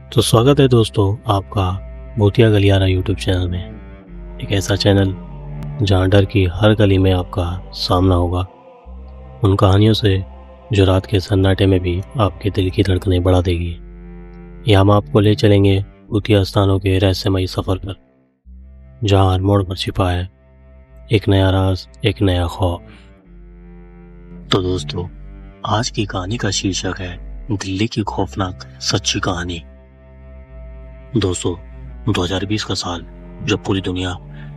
तो स्वागत है दोस्तों आपका भूतिया गलियारा यूट्यूब चैनल में। एक ऐसा चैनल जहां डर की हर गली में आपका सामना होगा, उन कहानियों से जो रात के सन्नाटे में भी आपके दिल की धड़कनें बढ़ा देगी। यहाँ हम आपको ले चलेंगे भूतिया स्थानों के रहस्यमयी सफ़र पर, जहाँ हर मोड़ पर छिपा है एक नया राज, एक नया खौफ। तो दोस्तों, आज की कहानी का शीर्षक है दिल्ली की खौफनाक सच्ची कहानी। दोस्तों, 2020 का साल जब पूरी दुनिया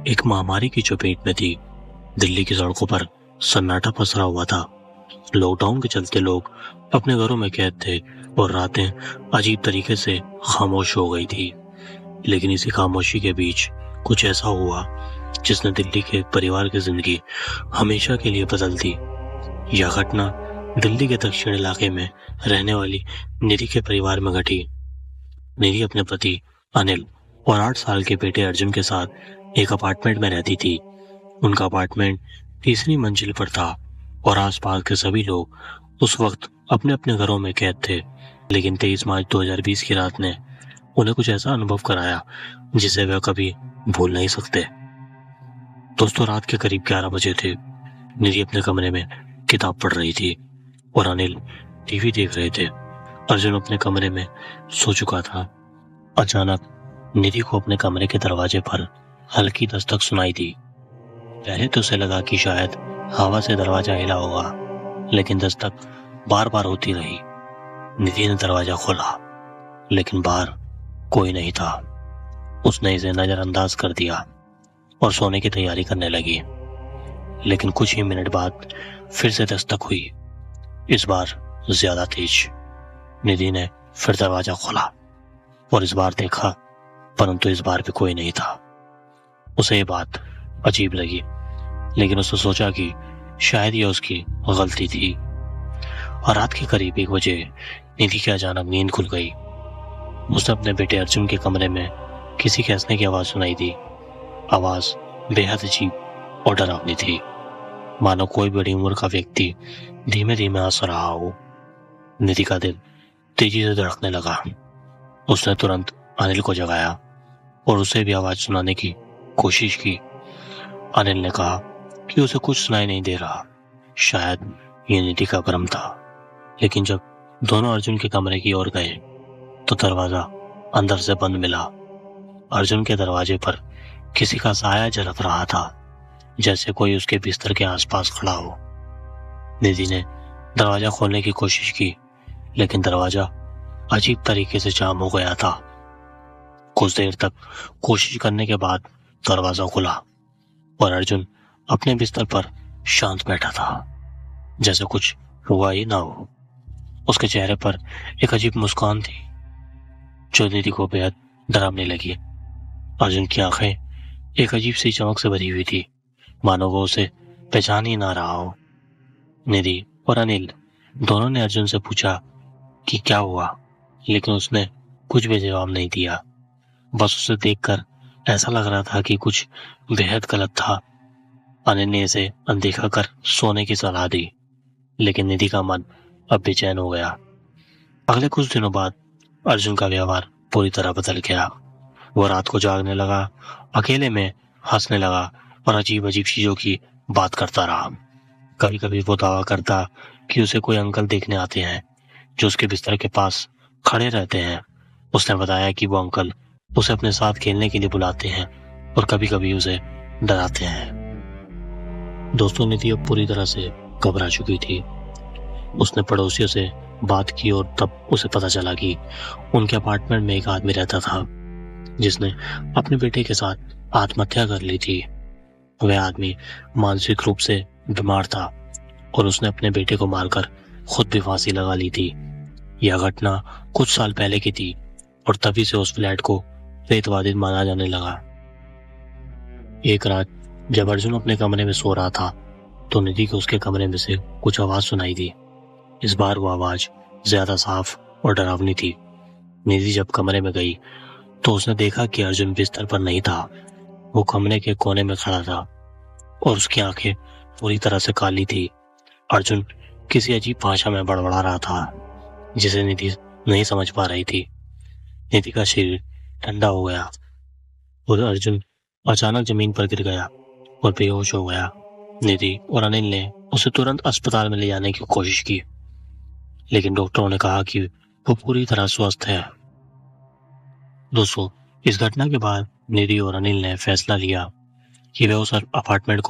एक महामारी की चपेट में थी, दिल्ली की सड़कों पर सन्नाटा पसरा हुआ था। लॉकडाउन के चलते लोग अपने घरों में कैद थे और रातें अजीब तरीके से खामोश हो गई थी। लेकिन इसी खामोशी के बीच कुछ ऐसा हुआ जिसने दिल्ली के एक परिवार की जिंदगी हमेशा के लिए बदल दी। यह घटना दिल्ली के दक्षिण इलाके में रहने वाली निधि के परिवार में घटी। निधि अपने पति अनिल और 8 साल के बेटे अर्जुन के साथ एक अपार्टमेंट में रहती थी। उनका अपार्टमेंट तीसरी मंजिल पर था और आसपास के सभी लोग उस वक्त अपने अपने घरों में कैद थे। लेकिन 23 मार्च 2020 की रात ने उन्हें कुछ ऐसा अनुभव कराया जिसे वे कभी भूल नहीं सकते। दोस्तों, रात के करीब 11 बजे थे। निधि अपने कमरे में किताब पढ़ रही थी और अनिल टीवी देख रहे थे। अर्जुन अपने कमरे में सो चुका था। अचानक निधि को अपने कमरे के दरवाजे पर हल्की दस्तक सुनाई दी। पहले तो उसे लगा कि शायद हवा से दरवाजा हिला होगा, लेकिन दस्तक बार बार होती रही। निधि ने दरवाजा खोला, लेकिन बाहर कोई नहीं था। उसने इसे नजरअंदाज कर दिया और सोने की तैयारी करने लगी। लेकिन कुछ ही मिनट बाद फिर से दस्तक हुई, इस बार ज्यादा तेज। निधि ने फिर दरवाजा खोला और इस बार देखा, परंतु इस बार भी कोई नहीं था। उसे ये बात अजीब लगी, लेकिन उसने सोचा कि शायद ये उसकी गलती थी। और रात के करीब 1 बजे निधि की अचानक नींद खुल गई। उसने अपने बेटे अर्जुन के कमरे में किसी के हंसने की आवाज सुनाई दी। आवाज बेहद अजीब और डरावनी थी, मानो कोई बड़ी उम्र का व्यक्ति धीमे धीमे हंस रहा हो। निधि का दिल तेजी से धड़कने लगा। उसने तुरंत अनिल को जगाया और उसे भी आवाज सुनाने की कोशिश की। अनिल ने कहा कि उसे कुछ सुनाई नहीं दे रहा, शायद ये निधि का भ्रम था। लेकिन जब दोनों अर्जुन के कमरे की ओर गए तो दरवाजा अंदर से बंद मिला। अर्जुन के दरवाजे पर किसी का साया झलक रहा था, जैसे कोई उसके बिस्तर के आसपास खड़ा हो। निधि ने दरवाजा खोलने की कोशिश की, लेकिन दरवाजा अजीब तरीके से जाम हो गया था। कुछ देर तक कोशिश करने के बाद दरवाजा खुला और अर्जुन अपने बिस्तर पर शांत बैठा था, जैसे कुछ हुआ ही ना हो। उसके चेहरे पर एक अजीब मुस्कान थी जो निधि को बेहद डरावने लगी। अर्जुन की आंखें एक अजीब सी चमक से भरी हुई थी, मानो वो उसे पहचान ही ना रहा हो। निधि और अनिल दोनों ने अर्जुन से पूछा कि क्या हुआ, लेकिन उसने कुछ भी जवाब नहीं दिया। बस उसे देखकर ऐसा लग रहा था कि कुछ बेहद गलत था। अनिल ने इसे अनदेखा कर सोने की सलाह दी, लेकिन निधि का मन अब बेचैन हो गया। अगले कुछ दिनों बाद अर्जुन का व्यवहार पूरी तरह बदल गया। वो रात को जागने लगा, अकेले में हंसने लगा और अजीब अजीब चीजों की बात करता रहा। कभी कभी वो दावा करता कि उसे कोई अंकल देखने आते हैं जो उसके बिस्तर के पास खड़े रहते हैं। उसने बताया कि वो अंकल उसे अपने साथ खेलने के लिए बुलाते हैं और कभी कभी उसे डराते हैं। दोस्तों, निधि अब पूरी तरह से घबरा चुकी थी। उसने पड़ोसियों से बात की और तब उसे पता चला कि उनके अपार्टमेंट में एक आदमी रहता था जिसने अपने बेटे के साथ आत्महत्या कर ली थी। वह आदमी मानसिक रूप से बीमार था और उसने अपने बेटे को मारकर खुद भी फांसी लगा ली थी। यह घटना कुछ साल पहले की थी और तभी से उस फ्लैट को प्रेतवादित माना जाने लगा। एक रात जब अर्जुन अपने कमरे में सो रहा था तो निधि को उसके कमरे में से कुछ आवाज सुनाई दी। इस बार वो आवाज ज्यादा साफ और डरावनी थी। निधि जब कमरे में गई तो उसने देखा कि अर्जुन बिस्तर पर नहीं था। वो कमरे के कोने में खड़ा था और उसकी आंखें पूरी तरह से काली थी। अर्जुन किसी अजीब भाषा में बड़बड़ा रहा था जिसे निधि नहीं समझ पा रही थी। निधि का शरीर ठंडा हो गया और अर्जुन अचानक जमीन पर गिर गया और बेहोश हो गया। निधि और अनिल ने उसे तुरंत अस्पताल में ले जाने की कोशिश की, लेकिन डॉक्टरों ने कहा कि वो पूरी तरह स्वस्थ है। दोस्तों, इस घटना के बाद निधि और अनिल ने फैसला लिया कि वे उस अपार्टमेंट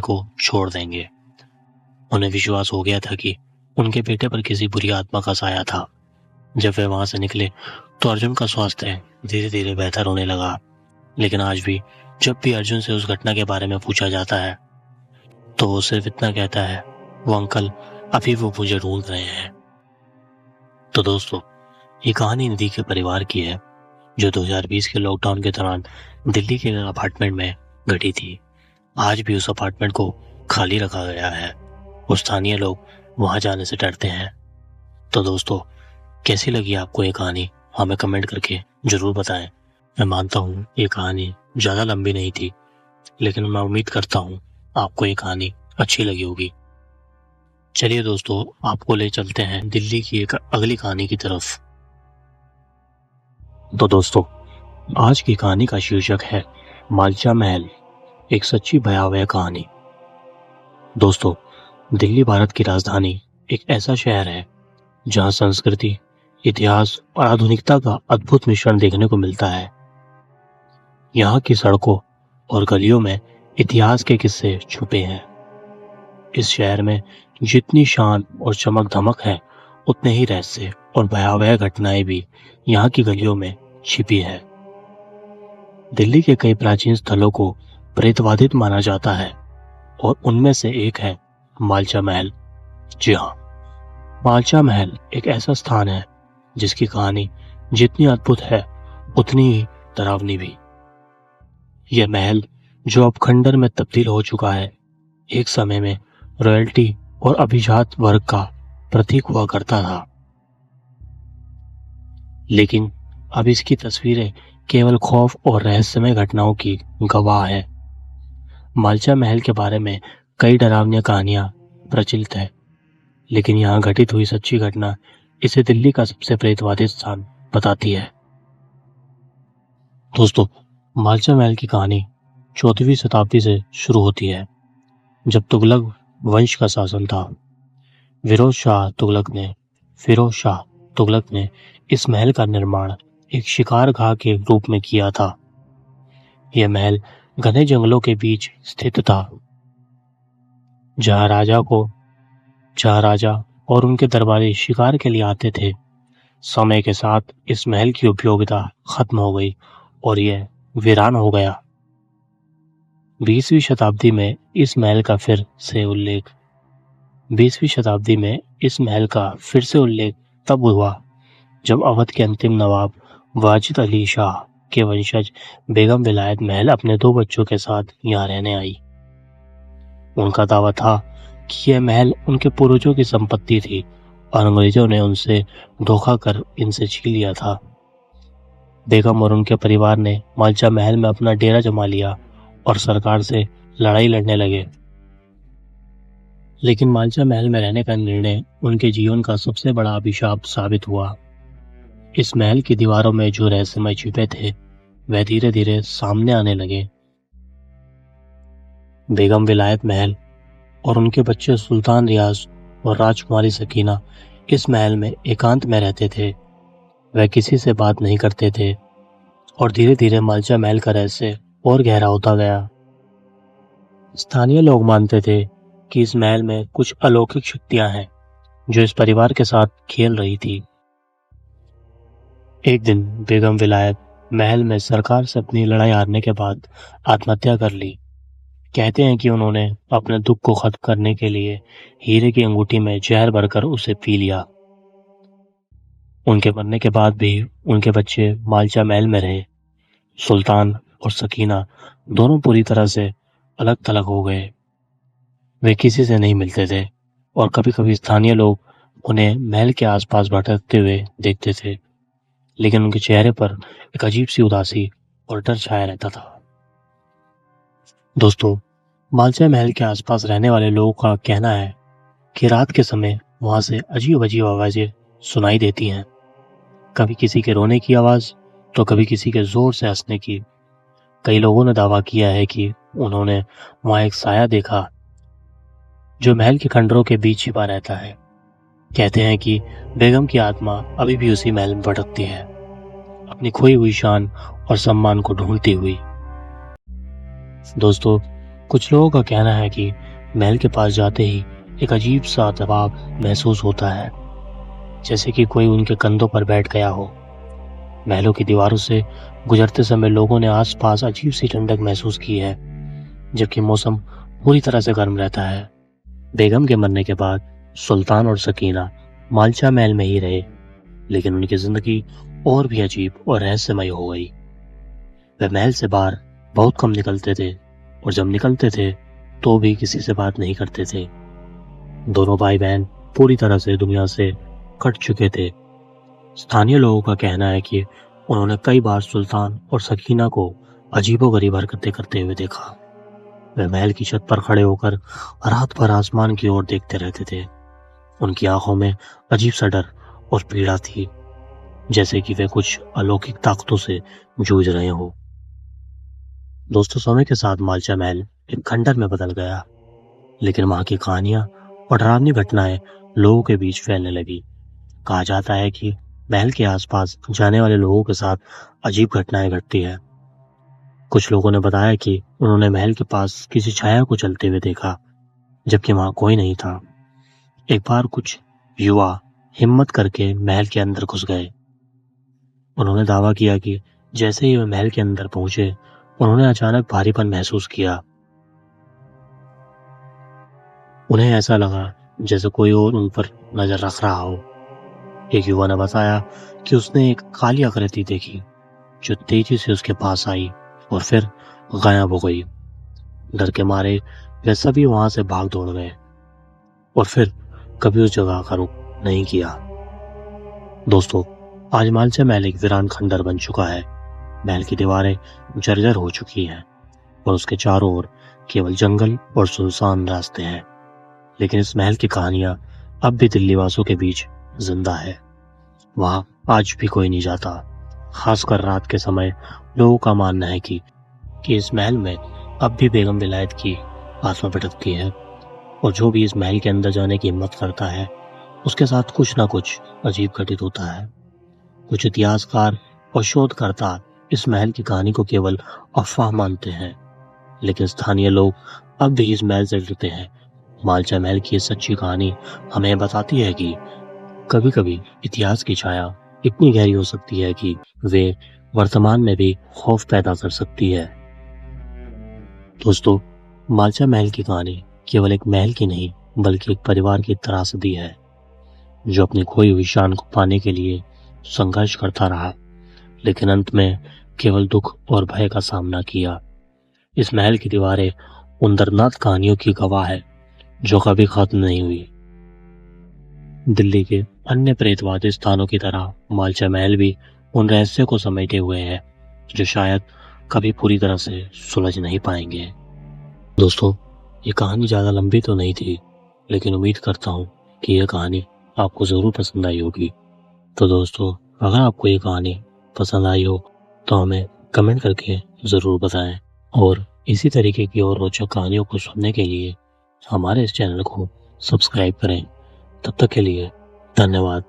को छोड़ देंगे। उन्हें विश्वास हो गया था कि उनके बेटे पर किसी बुरी आत्मा का साया था। जब वे वहां से निकले तो अर्जुन का स्वास्थ्य धीरे धीरे बेहतर होने लगा, लेकिन आज भी जब भी अर्जुन से उस घटना के बारे में पूछा जाता है तो वो सिर्फ इतना कहता है, वो अंकल अभी वो मुझे ढूंढ रहे हैं। तो दोस्तों, ये कहानी निधि के परिवार की है, जो 2020 के लॉकडाउन के दौरान दिल्ली के अपार्टमेंट में घटी थी। आज भी उस अपार्टमेंट को खाली रखा गया है और स्थानीय लोग वहां जाने से डरते हैं। तो दोस्तों, कैसी लगी आपको ये कहानी, हमें कमेंट करके जरूर बताएं। मैं मानता हूँ ये कहानी ज़्यादा लंबी नहीं थी, लेकिन मैं उम्मीद करता हूँ आपको ये कहानी अच्छी लगी होगी। चलिए दोस्तों, आपको ले चलते हैं दिल्ली की एक अगली कहानी की तरफ। तो दोस्तों, आज की कहानी का शीर्षक है मालचा महल, एक सच्ची भयावह कहानी। दोस्तों, दिल्ली भारत की राजधानी एक ऐसा शहर है जहां संस्कृति, इतिहास और आधुनिकता का अद्भुत मिश्रण देखने को मिलता है। यहाँ की सड़कों और गलियों में इतिहास के किस्से छुपे हैं। इस शहर में जितनी शान और चमक धमक है, उतने ही रहस्य और भयावह घटनाएं भी यहाँ की गलियों में छिपी है। दिल्ली के कई प्राचीन स्थलों को प्रेतवादित माना जाता है और उनमें से एक है मालचा महल। जी हाँ, मालचा महल एक ऐसा स्थान है जिसकी कहानी जितनी अद्भुत है उतनी ही डरावनी भी। यह महल, जो अब खंडर में तब्दील हो चुका है, एक समय में रॉयल्टी और अभिजात वर्ग का प्रतीक हुआ करता था। लेकिन अब इसकी तस्वीरें केवल खौफ और रहस्यमय घटनाओं की गवाह है। मालचा महल के बारे में कई डरावनी कहानियां प्रचलित है, लेकिन यहाँ घटित हुई सच्ची घटना इसे दिल्ली का सबसे प्रेतवादित स्थान बताती है। दोस्तों, मालचा महल की कहानी 14वीं शताब्दी से शुरू होती है, जब तुगलक वंश का शासन था। फिरोज शाह तुगलक ने इस महल का निर्माण एक शिकारगाह के रूप में किया था। यह महल घने जंगलों के बीच स्थित था, जहां राजा और उनके दरबारी शिकार के लिए आते थे। समय के साथ इस महल की उपयोगिता खत्म हो गई और यह वीरान हो गया। 20वीं शताब्दी में इस महल का फिर से उल्लेख तब हुआ जब अवध के अंतिम नवाब वाजिद अली शाह के वंशज बेगम विलायत महल अपने 2 बच्चों के साथ यहाँ रहने आई। उनका दावा था कि यह महल उनके पूर्वजों की संपत्ति थी और अंग्रेजों ने उनसे धोखा कर इनसे छीन लिया था। बेगम और उनके परिवार ने मालचा महल में अपना डेरा जमा लिया और सरकार से लड़ाई लड़ने लगे। लेकिन मालचा महल में रहने का निर्णय उनके जीवन का सबसे बड़ा अभिशाप साबित हुआ। इस महल की दीवारों में जो रहस्यमय छिपे थे, वह धीरे धीरे सामने आने लगे। बेगम विलायत महल और उनके बच्चे सुल्तान रियाज और राजकुमारी सकीना इस महल में एकांत में रहते थे। वह किसी से बात नहीं करते थे और धीरे धीरे मालचा महल का रहस्य और गहरा होता गया। स्थानीय लोग मानते थे कि इस महल में कुछ अलौकिक शक्तियां हैं जो इस परिवार के साथ खेल रही थी। एक दिन बेगम विलायत महल में सरकार से अपनी लड़ाई हारने के बाद आत्महत्या कर ली। कहते हैं कि उन्होंने अपने दुख को खत्म करने के लिए हीरे की अंगूठी में जहर भरकर उसे पी लिया। उनके मरने के बाद भी उनके बच्चे मालचा महल में रहे। सुल्तान और सकीना दोनों पूरी तरह से अलग थलग हो गए। वे किसी से नहीं मिलते थे और कभी कभी स्थानीय लोग उन्हें महल के आसपास भटकते हुए देखते थे, लेकिन उनके चेहरे पर एक अजीब सी उदासी और डर छाया रहता था। दोस्तों, मालचा महल के आसपास रहने वाले लोगों का कहना है कि रात के समय वहां से अजीब अजीब आवाजें सुनाई देती हैं। कभी किसी के रोने की आवाज़ तो कभी किसी के ज़ोर से हंसने की। कई लोगों ने दावा किया है कि उन्होंने वहाँ एक साया देखा जो महल के खंडरों के बीच छिपा रहता है। कहते हैं कि बेगम की आत्मा अभी भी उसी महल में भटकती है, अपनी खोई हुई शान और सम्मान को ढूंढती हुई। दोस्तों, कुछ लोगों का कहना है कि महल के पास जाते ही एक अजीब सा दबाव महसूस होता है, जैसे कि कोई उनके कंधों पर बैठ गया हो। महलों की दीवारों से गुजरते समय लोगों ने आसपास अजीब सी ठंडक महसूस की है, जबकि मौसम पूरी तरह से गर्म रहता है। बेगम के मरने के बाद सुल्तान और सकीना मालचा महल में ही रहे, लेकिन उनकी जिंदगी और भी अजीब और रहस्यमय हो गई। वे महल से बाहर बहुत कम निकलते थे और जब निकलते थे तो भी किसी से बात नहीं करते थे। दोनों भाई बहन पूरी तरह से दुनिया से कट चुके थे। स्थानीय लोगों का कहना है कि उन्होंने कई बार सुल्तान और सकीना को अजीबोगरीब हरकतें करते हुए देखा। वे महल की छत पर खड़े होकर रात भर आसमान की ओर देखते रहते थे। उनकी आंखों में अजीब सा डर और पीड़ा थी, जैसे कि वे कुछ अलौकिक ताकतों से जूझ रहे हो। दोस्तों, समय के साथ मालचा महल एक खंडर में बदल गया, लेकिन वहां की कहानियां और डरावनी घटनाएं लोगों के बीच फैलने लगी। कहा जाता है कि महल के आसपास जाने वाले लोगों के साथ अजीब घटनाएं घटती है। कुछ लोगों ने बताया कि उन्होंने महल के पास किसी छाया को चलते हुए देखा, जबकि वहां कोई नहीं था। एक बार कुछ युवा हिम्मत करके महल के अंदर घुस गए। उन्होंने दावा किया कि जैसे ही वे महल के अंदर पहुंचे, उन्होंने अचानक भारीपन महसूस किया। उन्हें ऐसा लगा जैसे कोई और उन पर नजर रख रहा हो। एक युवा ने बताया कि उसने एक काली आकृति देखी जो तेजी से उसके पास आई और फिर गायब हो गई। डर के मारे वे सभी वहां से भाग दौड़ गए और फिर कभी उस जगह का रुख नहीं किया। दोस्तों, आज मालचा महल एक वीरान खंडर बन चुका है। महल की दीवारें जर्जर हो चुकी हैं और उसके चारों ओर केवल जंगल और सुनसान रास्ते हैं। लेकिन इस महल की कहानियां अब भी दिल्ली वासियों के बीच जिंदा है। वहां आज भी कोई नहीं जाता। खासकर रात के समय लोगों का मानना है कि इस महल में अब भी बेगम विलायत की आत्मा भटकती है और जो भी इस महल के अंदर जाने की हिम्मत करता है, उसके साथ कुछ ना कुछ अजीब घटित होता है। कुछ इतिहासकार और शोधकर्ता इस महल की कहानी को केवल अफवाह मानते हैं, लेकिन स्थानीय लोग अब भी इस महल से डरते हैं। मालचा महल की ये सच्ची कहानी हमें बताती है कि कभी कभी इतिहास की छाया इतनी गहरी हो सकती है कि वे वर्तमान में भी खौफ पैदा कर सकती है। दोस्तों, मालचा महल की कहानी केवल एक महल की नहीं, बल्कि एक परिवार की त्रासदी है जो अपनी खोई हुई शान को पाने के लिए संघर्ष करता रहा, लेकिन अंत में केवल दुख और भय का सामना किया। इस महल की दीवारें उन दर्दनाक कहानियों की गवाह है जो कभी खत्म नहीं हुई। दिल्ली के अन्य प्रेतवादी स्थानों की तरह मालचा महल भी उन रहस्यों को समेटे हुए है जो शायद कभी पूरी तरह से सुलझ नहीं पाएंगे। दोस्तों, ये कहानी ज़्यादा लंबी तो नहीं थी, लेकिन उम्मीद करता हूँ कि यह कहानी आपको ज़रूर पसंद आई होगी। तो दोस्तों, अगर आपको ये कहानी पसंद आई हो तो हमें कमेंट करके ज़रूर बताएं और इसी तरीके की और रोचक कहानियों को सुनने के लिए हमारे इस चैनल को सब्सक्राइब करें। तब तक के लिए धन्यवाद।